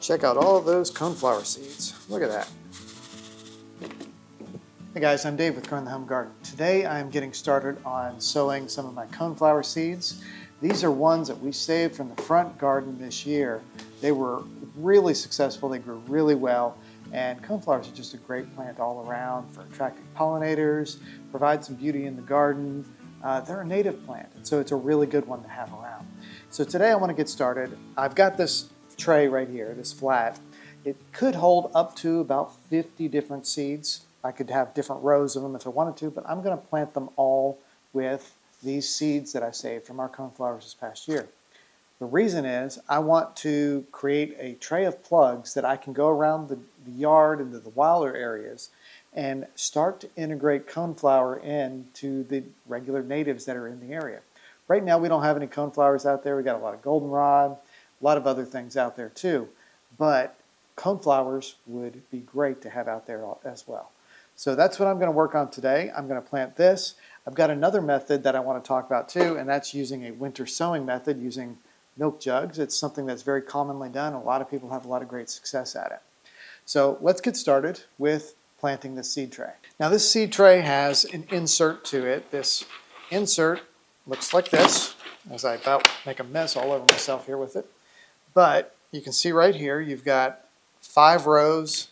Check out all of those coneflower seeds. Look at that. Hey guys, I'm Dave with Growing the Home Garden. Today I'm getting started on sowing some of my coneflower seeds. These are ones that we saved from the front garden this year. They were really successful, they grew really well, and coneflowers are just a great plant all around for attracting pollinators, provide some beauty in the garden. They're a native plant, so it's a really good one to have around. So today I want to get started. I've got this tray right here, this flat. It could hold up to about 50 different seeds. I could have different rows of them if I wanted to, but I'm going to plant them all with these seeds that I saved from our coneflowers this past year. The reason is I want to create a tray of plugs that I can go around the yard into the wilder areas and start to integrate coneflower into the regular natives that are in the area. Right now we don't have any coneflowers out there. We got a lot of goldenrod, a lot of other things out there too, but coneflowers would be great to have out there as well. So that's what I'm going to work on today. I'm going to plant this. I've got another method that I want to talk about too, and that's using a winter sowing method using milk jugs. It's something that's very commonly done. A lot of people have a lot of great success at it. So let's get started with planting this seed tray. Now this seed tray has an insert to it. This insert looks like this, as I about make a mess all over myself here with it. But you can see right here you've got 5 rows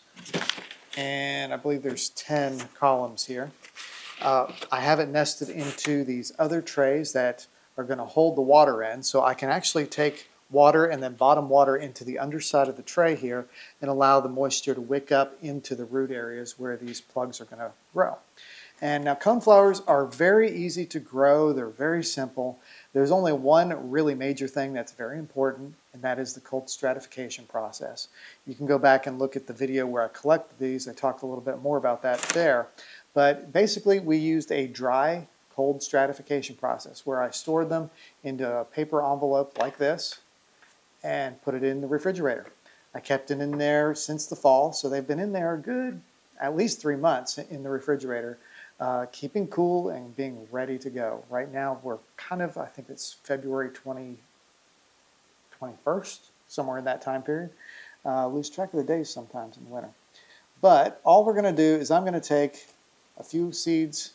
and I believe there's 10 columns here. I have it nested into these other trays that are going to hold the water in, so I can actually take water and then bottom water into the underside of the tray here and allow the moisture to wick up into the root areas where these plugs are going to grow. And now coneflowers are very easy to grow. They're very simple. There's only one really major thing that's very important, and that is the cold stratification process. You can go back and look at the video where I collected these. I talked a little bit more about that there. But basically we used a dry cold stratification process where I stored them into a paper envelope like this and put it in the refrigerator. I kept it in there since the fall, so they've been in there a good at least 3 months in the refrigerator. Keeping cool and being ready to go. Right now we're kind of, I think it's February 21st, somewhere in that time period. Lose track of the days sometimes in the winter. But all we're going to do is I'm going to take a few seeds.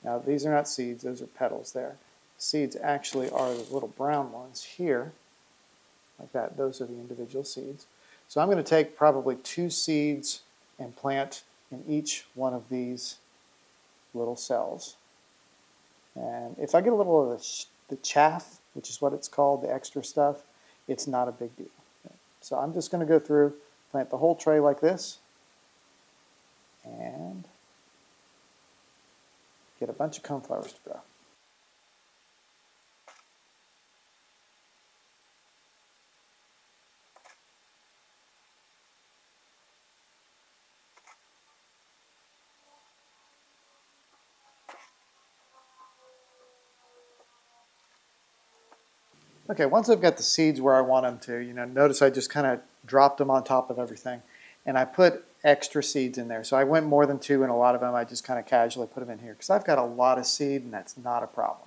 Now these are not seeds, those are petals there. Seeds actually are the little brown ones here, like that. Those are the individual seeds. So I'm going to take probably 2 seeds and plant in each one of these little cells. And if I get a little of the chaff, which is what it's called, the extra stuff, it's not a big deal. So I'm just going to go through, plant the whole tray like this, and get a bunch of coneflowers to grow. Okay, once I've got the seeds where I want them to, notice I just kind of dropped them on top of everything. And I put extra seeds in there. So I went more than 2 in a lot of them. I just kind of casually put them in here because I've got a lot of seed and that's not a problem.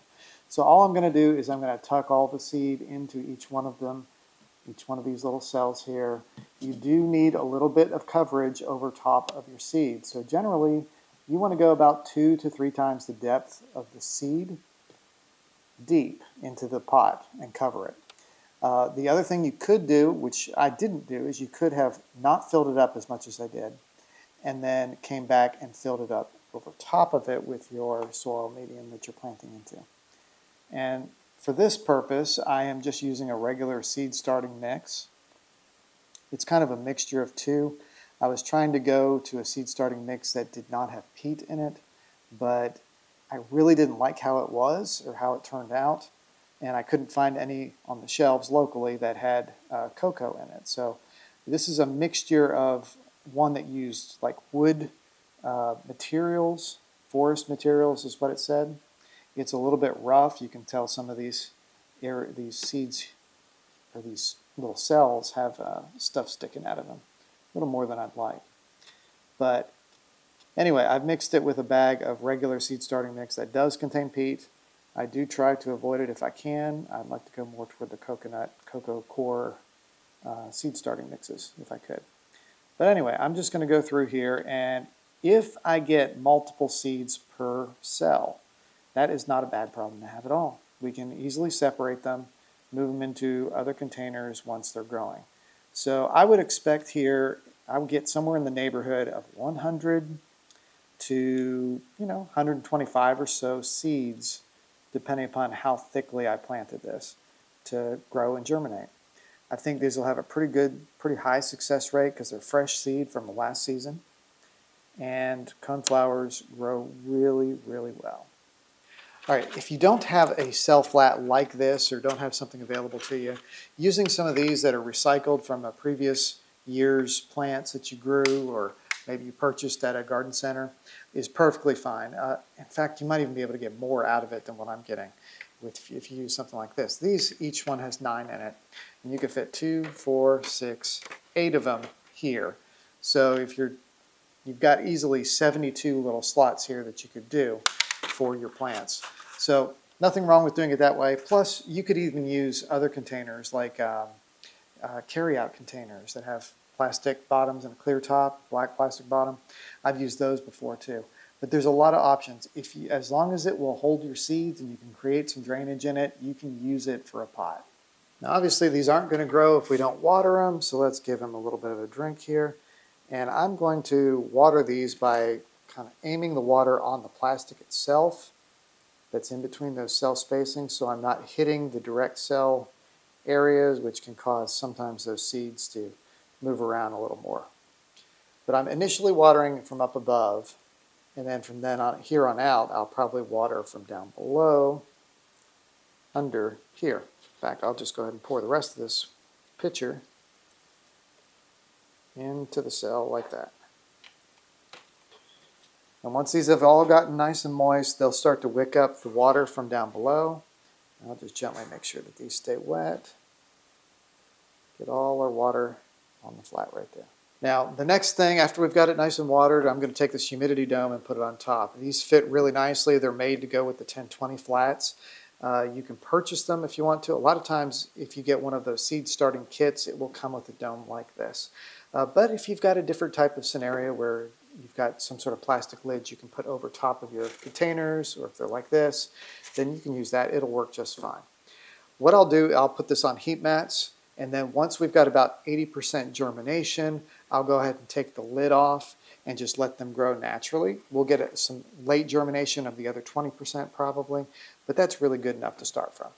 So all I'm going to do is I'm going to tuck all the seed into each one of them, each one of these little cells here. You do need a little bit of coverage over top of your seed. So generally, you want to go about 2 to 3 times the depth of the seed deep into the pot and cover it. The other thing you could do, which I didn't do, is you could have not filled it up as much as I did and then came back and filled it up over top of it with your soil medium that you're planting into. And for this purpose, I am just using a regular seed starting mix. It's kind of a mixture of 2. I was trying to go to a seed starting mix that did not have peat in it, but I really didn't like how it was or how it turned out, and I couldn't find any on the shelves locally that had cocoa in it. So this is a mixture of one that used like wood materials, forest materials is what it said. It's a little bit rough. You can tell some of these seeds or these little cells have stuff sticking out of them, a little more than I'd like. But anyway, I've mixed it with a bag of regular seed starting mix that does contain peat, I do try to avoid it if I can. I'd like to go more toward the cocoa core seed starting mixes if I could. But anyway, I'm just going to go through here, and if I get multiple seeds per cell, that is not a bad problem to have at all. We can easily separate them, move them into other containers once they're growing. So I would expect here, I would get somewhere in the neighborhood of 100 to 125 or so seeds, depending upon how thickly I planted this, to grow and germinate. I think these will have a pretty high success rate because they're fresh seed from the last season, and coneflowers grow really, really well. All right, if you don't have a cell flat like this or don't have something available to you, using some of these that are recycled from a previous year's plants that you grew or maybe you purchased at a garden center is perfectly fine. In fact, you might even be able to get more out of it than what I'm getting if you use something like this. These, each one has 9 in it, and you can fit 2, 4, 6, 8 of them here. So if you've got easily 72 little slots here that you could do for your plants. So nothing wrong with doing it that way. Plus, you could even use other containers like carry-out containers that have plastic bottoms and a clear top, black plastic bottom. I've used those before too. But there's a lot of options. As long as it will hold your seeds and you can create some drainage in it, you can use it for a pot. Now obviously these aren't going to grow if we don't water them, so let's give them a little bit of a drink here. And I'm going to water these by kind of aiming the water on the plastic itself that's in between those cell spacings, so I'm not hitting the direct cell areas, which can cause sometimes those seeds to move around a little more. But I'm initially watering from up above, and then from then on here on out, I'll probably water from down below under here. In fact, I'll just go ahead and pour the rest of this pitcher into the cell like that. And once these have all gotten nice and moist, they'll start to wick up the water from down below. I'll just gently make sure that these stay wet. Get all our water on the flat right there. Now, the next thing, after we've got it nice and watered, I'm going to take this humidity dome and put it on top. These fit really nicely. They're made to go with the 1020 flats. You can purchase them if you want to. A lot of times, if you get one of those seed starting kits, it will come with a dome like this. But if you've got a different type of scenario where you've got some sort of plastic lids you can put over top of your containers, or if they're like this, then you can use that. It'll work just fine. What I'll do, I'll put this on heat mats, and then once we've got about 80% germination, I'll go ahead and take the lid off and just let them grow naturally. We'll get some late germination of the other 20% probably, but that's really good enough to start from.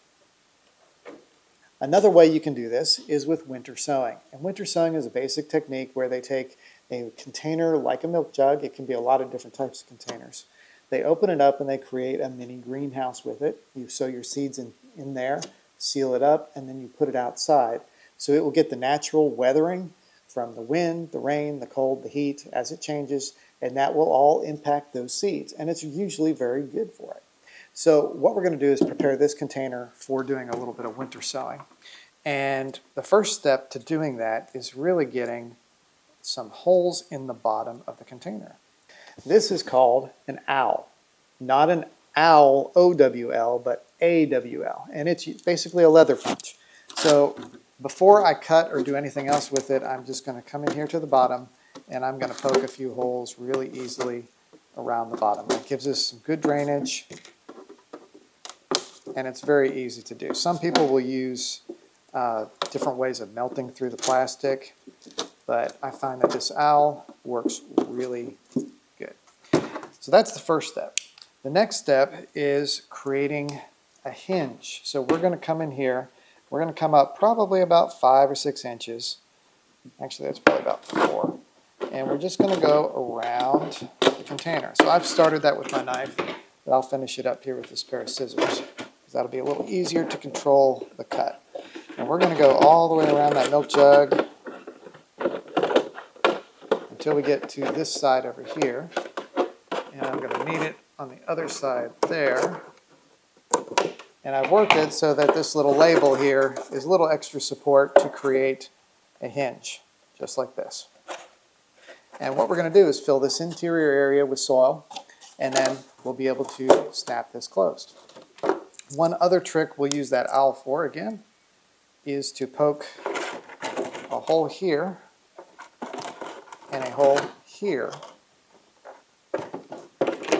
Another way you can do this is with winter sowing. And winter sowing is a basic technique where they take a container like a milk jug. It can be a lot of different types of containers. They open it up and they create a mini greenhouse with it. You sow your seeds in there, seal it up, and then you put it outside. So it will get the natural weathering from the wind, the rain, the cold, the heat as it changes, and that will all impact those seeds. And it's usually very good for it. So what we're going to do is prepare this container for doing a little bit of winter sowing. And the first step to doing that is really getting some holes in the bottom of the container. This is called an owl. Not an owl, O-W-L, but A-W-L. And it's basically a leather punch. So before I cut or do anything else with it, I'm just going to come in here to the bottom and I'm going to poke a few holes really easily around the bottom. That gives us some good drainage, and it's very easy to do. Some people will use different ways of melting through the plastic, but I find that this owl works really good. So that's the first step. The next step is creating a hinge. So we're going to come in here. We're going to come up probably about 5 or 6 inches. Actually, that's probably about 4. And we're just going to go around the container. So I've started that with my knife, but I'll finish it up here with this pair of scissors, because that'll be a little easier to control the cut. And we're going to go all the way around that milk jug until we get to this side over here. And I'm going to knead it on the other side there. And I've worked it so that this little label here is a little extra support to create a hinge, just like this. And what we're going to do is fill this interior area with soil, and then we'll be able to snap this closed. One other trick we'll use that owl for again is to poke a hole here and a hole here.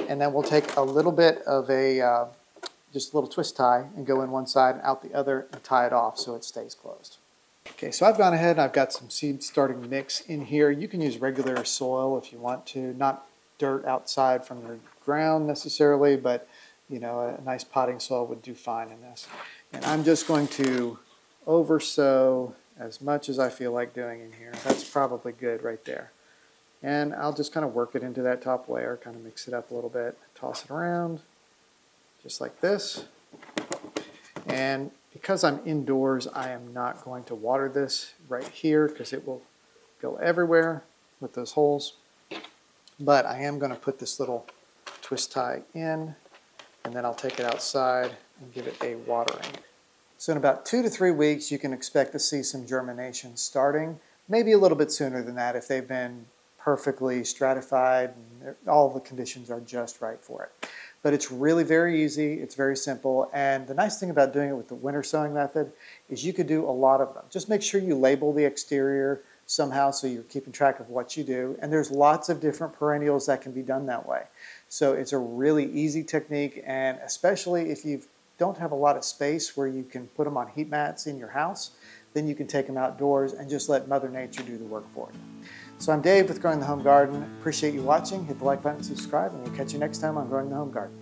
And then we'll take a little bit of a, just a little twist tie and go in one side and out the other and tie it off so it stays closed. Okay, so I've gone ahead and I've got some seed starting mix in here. You can use regular soil if you want to, not dirt outside from your ground necessarily, but you know, a nice potting soil would do fine in this. And I'm just going to oversow as much as I feel like doing in here. That's probably good right there. And I'll just kind of work it into that top layer, kind of mix it up a little bit, toss it around, just like this. And because I'm indoors, I am not going to water this right here because it will go everywhere with those holes. But I am going to put this little twist tie in, and then I'll take it outside and give it a watering. So in about 2 to 3 weeks, you can expect to see some germination starting, maybe a little bit sooner than that if they've been perfectly stratified and all the conditions are just right for it. But it's really very easy, it's very simple, and the nice thing about doing it with the winter sowing method is you could do a lot of them. Just make sure you label the exterior somehow so you're keeping track of what you do, and there's lots of different perennials that can be done that way. So it's a really easy technique, and especially if you don't have a lot of space where you can put them on heat mats in your house, then you can take them outdoors and just let Mother Nature do the work for you. So I'm Dave with Growing the Home Garden. Appreciate you watching. Hit the like button, subscribe, and we'll catch you next time on Growing the Home Garden.